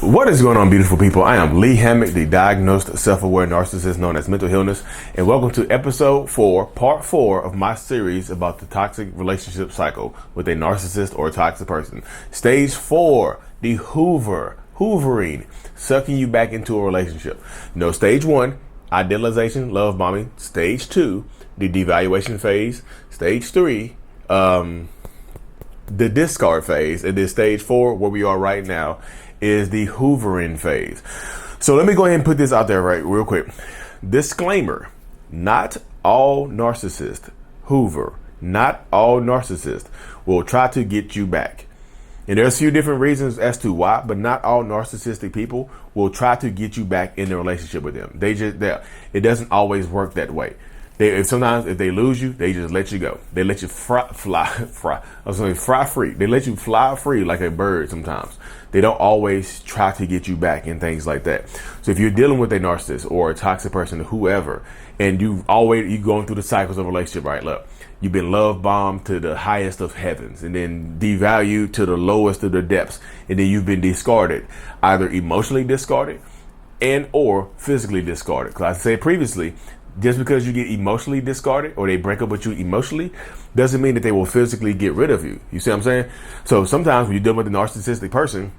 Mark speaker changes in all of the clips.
Speaker 1: What is going on, beautiful people? I am Lee Hammock, the diagnosed self-aware narcissist known as mental illness, and welcome to episode 4, part 4 of my series about the toxic relationship cycle with a narcissist or a toxic person. Stage 4, the hoovering, sucking you back into a relationship. No, stage 1, idealization, love bombing. Stage 2, the devaluation phase. Stage 3, the discard phase. And then stage 4, where we are right now, is the hoovering phase. So let me go ahead and put this out there real quick. Disclaimer: not all narcissists hoover. Not all narcissists will try to get you back. And there's a few different reasons as to why, but not all narcissistic people will try to get you back in the relationship with them. It doesn't always work that way. Sometimes if they lose you, they just let you go. They let you fly free. They let you fly free like a bird sometimes. They don't always try to get you back and things like that. So if you're dealing with a narcissist or a toxic person, whoever, and you're going through the cycles of a relationship, right? Look, you've been love bombed to the highest of heavens and then devalued to the lowest of the depths. And then you've been discarded, either emotionally discarded and or physically discarded. Because I said previously, just because you get emotionally discarded or they break up with you emotionally doesn't mean that they will physically get rid of you. You see what I'm saying? So sometimes when you deal with a narcissistic person,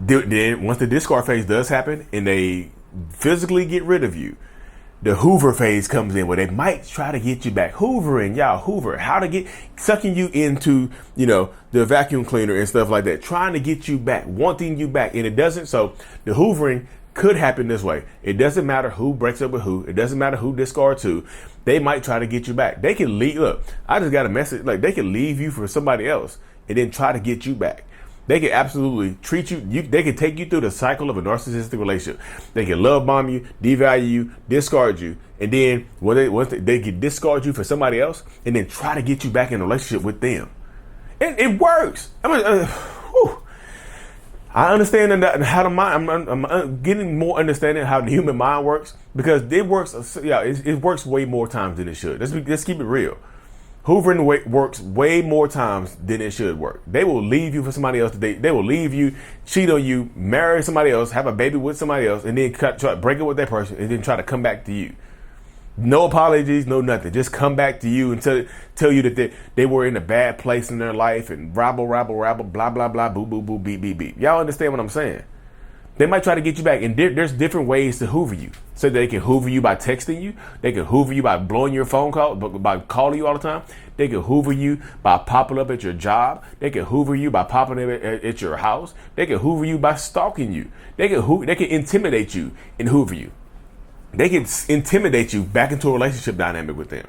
Speaker 1: then once the discard phase does happen and they physically get rid of you, the hoover phase comes in where they might try to get you back. Hoovering, y'all, hoover, sucking you into, the vacuum cleaner and stuff like that, trying to get you back, wanting you back. And it doesn't. So the hoovering could happen this way. It doesn't matter who breaks up with who. It doesn't matter who discards who. They might try to get you back. They can leave. Look, I just got a message. Like, they can leave you for somebody else and then try to get you back. They can absolutely treat you. They can take you through the cycle of a narcissistic relationship. They can love bomb you, devalue you, discard you, and then once they can discard you for somebody else and then try to get you back in a relationship with them. And it works. I understand how the mind. I'm getting more understanding how the human mind works, because it works. Yeah, it works way more times than it should. Let's keep it real. Hoovering works way more times than it should work. They will leave you for somebody else. They will leave you, cheat on you, marry somebody else, have a baby with somebody else, and then try to break up with that person, and then try to come back to you. No apologies, no nothing. Just come back to you and tell you that they were in a bad place in their life and rabble, blah, blah, blah, boo, boo, boo, beep, beep, beep. Y'all understand what I'm saying? They might try to get you back, and there's different ways to hoover you. So they can hoover you by texting you. They can hoover you by blowing your phone call, by calling you all the time. They can hoover you by popping up at your job. They can hoover you by popping up at your house. They can hoover you by stalking you. They can intimidate you and hoover you. They can intimidate you back into a relationship dynamic with them.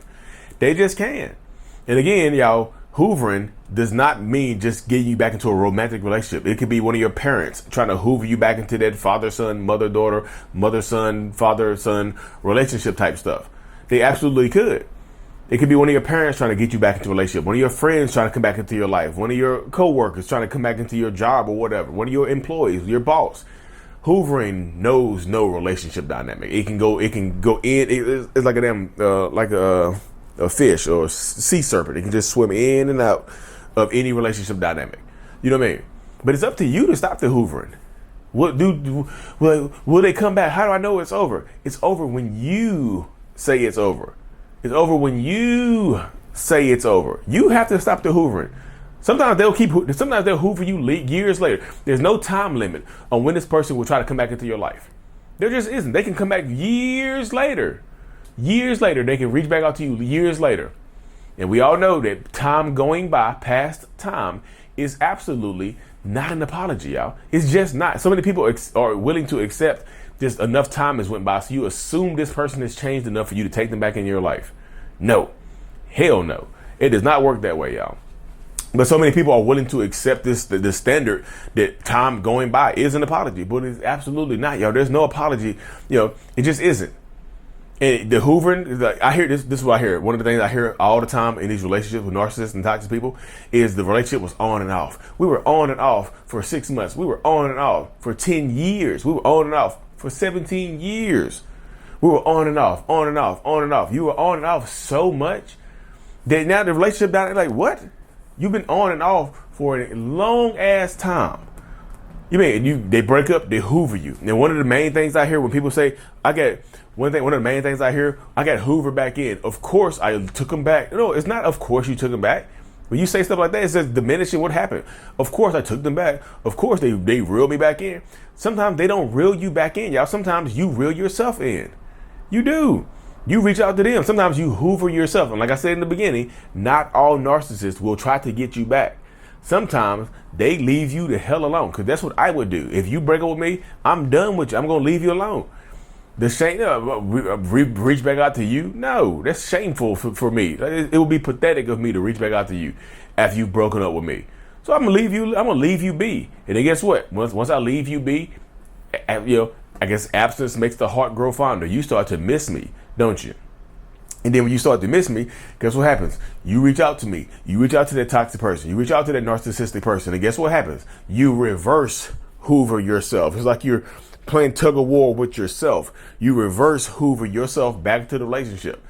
Speaker 1: They just can. And again, y'all, hoovering does not mean just getting you back into a romantic relationship. It could be one of your parents trying to hoover you back into that father-son, mother-daughter, mother-son, father-son relationship type stuff. They absolutely could. It could be one of your parents trying to get you back into a relationship. One of your friends trying to come back into your life. One of your coworkers trying to come back into your job or whatever. One of your employees, your boss. Hoovering knows no relationship dynamic. It can go in. It's like a fish or a sea serpent. It can just swim in and out of any relationship dynamic. You know what I mean? But it's up to you to stop the hoovering. Will they come back? How do I know it's over? It's over when you say it's over. It's over when you say it's over. You have to stop the hoovering. Sometimes they'll hoover you years later. There's no time limit on when this person will try to come back into your life. There just isn't. They can come back years later. Years later, they can reach back out to you years later. And we all know that time going by, past time, is absolutely not an apology, y'all. It's just not. So many people are willing to accept just enough time has went by, so you assume this person has changed enough for you to take them back in your life. No. Hell no. It does not work that way, y'all. But so many people are willing to accept the standard that time going by is an apology, but it's absolutely not, y'all. There's no apology. It just isn't. And the hoovering, I hear this is what I hear. One of the things I hear all the time in these relationships with narcissists and toxic people is the relationship was on and off. We were on and off for 6 months. We were on and off for 10 years. We were on and off for 17 years. We were on and off, on and off, on and off. You were on and off so much that now the relationship down, like, what? You've been on and off for a long ass time. You mean they break up, they hoover you. And one of the main things I hear when people say, one of the main things I hear, I got hoover back in. Of course I took them back. No, it's not of course you took them back. When you say stuff like that, it says diminishing what happened. Of course I took them back. Of course they reeled me back in. Sometimes they don't reel you back in, y'all. Sometimes you reel yourself in. You do. You reach out to them. Sometimes you hoover yourself. And like I said in the beginning, not all narcissists will try to get you back. Sometimes they leave you the hell alone, because that's what I would do. If you break up with me, I'm done with you. I'm going to leave you alone. The shame, reach back out to you? No, that's shameful for me. It would be pathetic of me to reach back out to you after you've broken up with me. So I'm gonna leave you. I'm gonna leave you be. And then guess what? Once I leave you be, I guess absence makes the heart grow fonder. You start to miss me, don't you? And then when you start to miss me, guess what happens? You reach out to me. You reach out to that toxic person. You reach out to that narcissistic person. And guess what happens? You reverse hoover yourself. It's like you're playing tug of war with yourself. You reverse hoover yourself back to the relationship.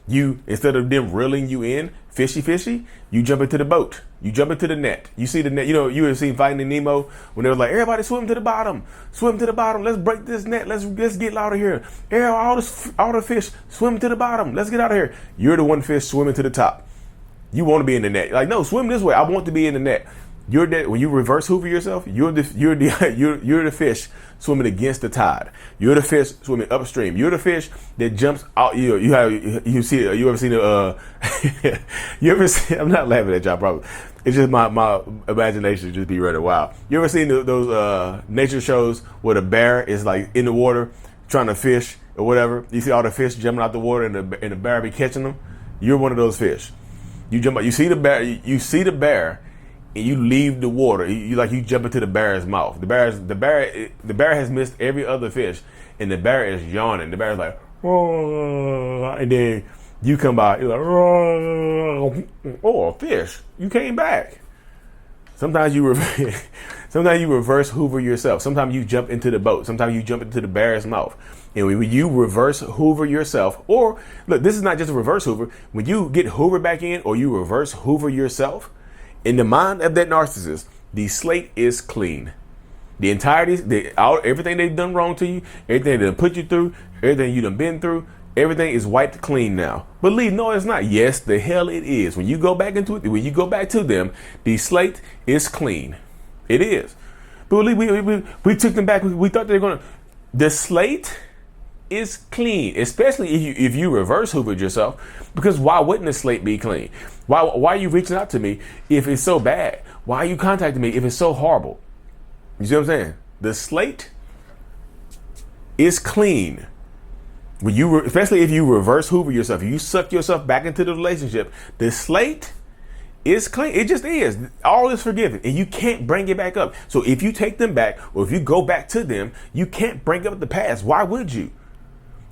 Speaker 1: You, instead of them reeling you in, fishy, you jump into the boat. You jump into the net. You see the net. You have seen Finding Nemo when they were like, everybody swim to the bottom. Swim to the bottom. Let's break this net. Let's get out of here. All the fish swim to the bottom. Let's get out of here. You're the one fish swimming to the top. You want to be in the net. Like, no, swim this way. I want to be in the net. You're dead. When you reverse hoover yourself, you're the fish swimming against the tide. You're the fish swimming upstream. You're the fish that jumps out. You ever seen you ever see? I'm not laughing at y'all, probably. It's just my imagination just be running wild. You ever seen those nature shows where the bear is like in the water trying to fish or whatever? You see all the fish jumping out the water and the bear be catching them. You're one of those fish. You jump out. You see the bear. You see the bear. And you leave the water. You jump into the bear's mouth. The bear has missed every other fish, and the bear is yawning. The bear's like, oh, and then you come by. You're like, oh, a fish. You came back. Sometimes you reverse hoover yourself. Sometimes you jump into the boat. Sometimes you jump into the bear's mouth. And when you reverse hoover yourself, or look, this is not just a reverse hoover. When you get hoover back in, or you reverse hoover yourself. In the mind of that narcissist, the slate is clean. The entirety, everything they've done wrong to you, everything they put you through, everything you done been through, everything is wiped clean now. Believe, no, it's not. Yes, the hell it is. When you go back into it, when you go back to them, the slate is clean. It is. But believe, we took them back. We thought they were going to. The slate is clean, especially if you reverse hoovered yourself, because why wouldn't the slate be clean? Why are you reaching out to me if it's so bad? Why are you contacting me if it's so horrible? You see what I'm saying? The slate is clean. When especially if you reverse hoover yourself, if you suck yourself back into the relationship, the slate is clean. It just is. All is forgiven, and you can't bring it back up. So if you take them back, or if you go back to them, you can't bring up the past. Why would you?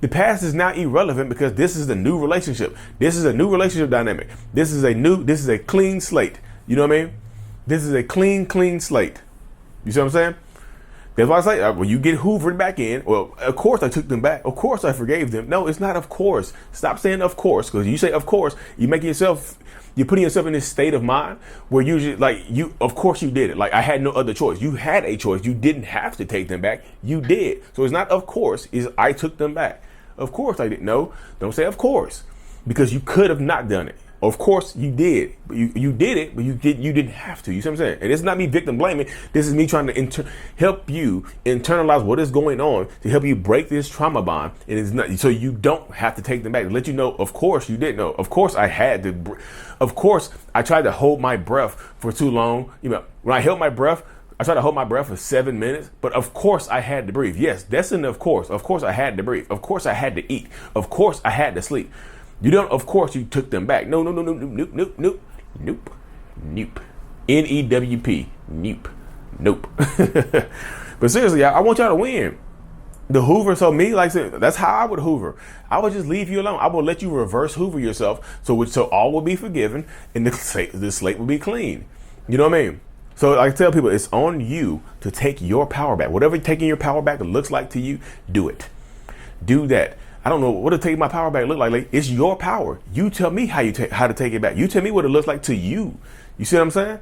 Speaker 1: The past is now irrelevant because this is a new relationship. This is a new relationship dynamic. This is a clean slate. You know what I mean? This is a clean slate. You see what I'm saying? That's why I say when you get hoovered back in, well, of course I took them back. Of course I forgave them. No, it's not of course. Stop saying of course, because you say of course, you're putting yourself in this state of mind where of course you did it. Like I had no other choice. You had a choice. You didn't have to take them back. You did. So it's not of course, it's I took them back. Of course I didn't. No, don't say of course, because you could have not done it. Of course you did. But you did it, but you didn't have to. You see what I'm saying? And it's not me victim blaming. This is me trying to help you internalize what is going on, to help you break this trauma bond. And it's not so you don't have to take them back. To let you know, of course you didn't know. Of course I had to. Of course I tried to hold my breath for too long. When I held my breath, I tried to hold my breath for 7 minutes, but of course I had to breathe. Yes, that's an of course. Of course I had to breathe. Of course I had to eat. Of course I had to sleep. You don't, of course you took them back. No. Nope. NEWP. Nope. But seriously, I want y'all to win. The hoover, so me, like I said, that's how I would hoover. I would just leave you alone. I will let you reverse hoover yourself so all will be forgiven and the slate will be clean. You know what I mean? So I tell people, it's on you to take your power back. Whatever taking your power back looks like to you, do it. Do that. I don't know what to take my power back look like. It's your power. You tell me how to take it back. You tell me what it looks like to you. You see what I'm saying?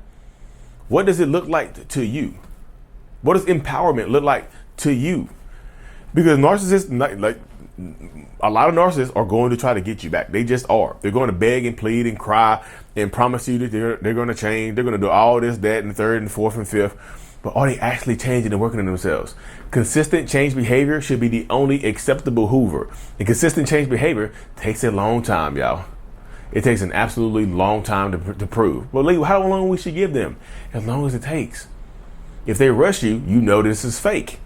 Speaker 1: What does it look like to you? What does empowerment look like to you? Because narcissists, like a lot of narcissists, are going to try to get you back. They just are. They're going to beg and plead and cry and promise you that they're going to change. They're going to do all this, that, and third, and fourth, and fifth. But are they actually changing and working on themselves? Consistent change behavior should be the only acceptable hoover. And consistent change behavior takes a long time, y'all. It takes an absolutely long time to prove. But how long we should give them? As long as it takes. If they rush you, you know this is fake.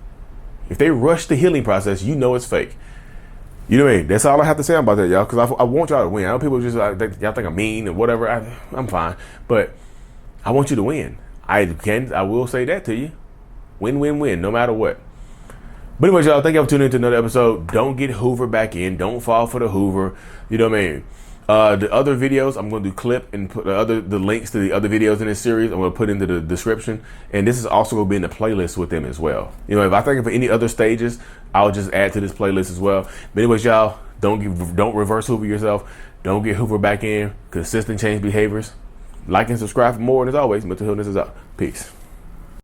Speaker 1: If they rush the healing process, you know it's fake. You know what I mean? That's all I have to say about that, y'all, because I want y'all to win. I know people just y'all think I'm mean and whatever. I'm fine. But I want you to win. I will say that to you. Win, win, win, no matter what. But anyways, y'all, thank y'all for tuning into another episode. Don't get hoovered back in. Don't fall for the hoover. You know what I mean? The other videos, I'm going to do clip and put the links to the other videos in this series. I'm going to put into the description, and this is also going to be in the playlist with them as well. You know, if I think of any other stages, I'll just add to this playlist as well. But anyways, y'all, don't reverse hoover yourself. Don't get hoovered back in. Consistent change behaviors. Like and subscribe for more. And as always, mental illness is out. Peace.